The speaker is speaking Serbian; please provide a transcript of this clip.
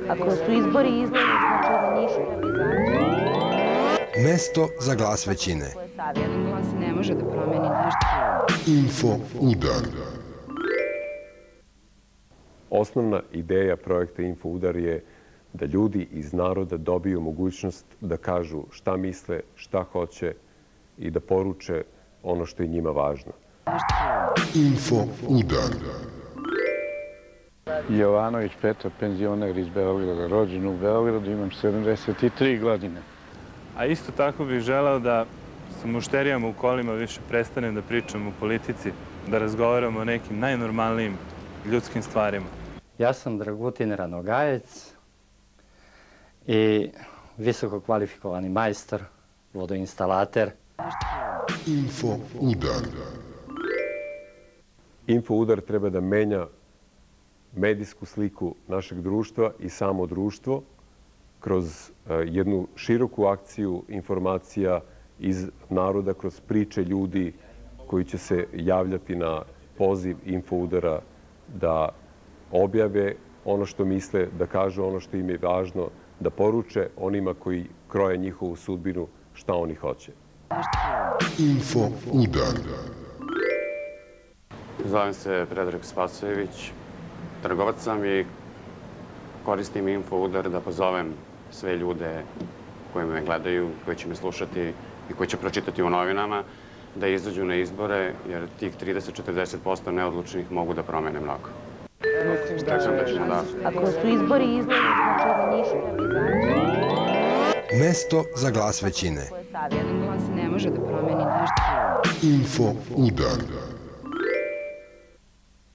Ako su izbori izlazili, znači za nišu realizaciju. Mesto za glas većine. Glas ne može da promeni nešto. Info udar. Osnovna ideja projekta Info udar je da ljudi iz naroda dobiju mogućnost da kažu šta misle, šta hoće i da poruče ono što je njima važno. Info udar. Jovanović Petar, penzioner iz Beograda, rođen u Beogradu, imam 73 godine. A isto tako bih želeo da sa mušterijama u kolima više prestanem da pričam o politici, da razgovaramo o nekim najnormalnijim ljudskim stvarima. Ja sam Dragutin Ranogajec i visoko kvalifikovani majstor, vodoinstalater. Info udar. Info udar treba da menja medijsku sliku našeg društva i samo društvo kroz jednu široku akciju informacija iz naroda, kroz priče ljudi koji će se javljati na poziv Info udara da objave ono što misle, da kažu ono što im je važno, da poruče onima koji kroje njihovu sudbinu šta oni hoće. Info udar. Zovem se Predrag Spasojević, trgovac sam i koristim Info udar da pozovem sve ljude koji me gledaju, koji će me slušati i koji će pročitati u novinama, da izađu na izbore, jer tih 30-40% neodlučnih mogu da promene mnogo. Ako su izbori izlazili, znači za nišu realizaciju. Mesto za glas većine. Glas ne može da promeni nešto. Info udar.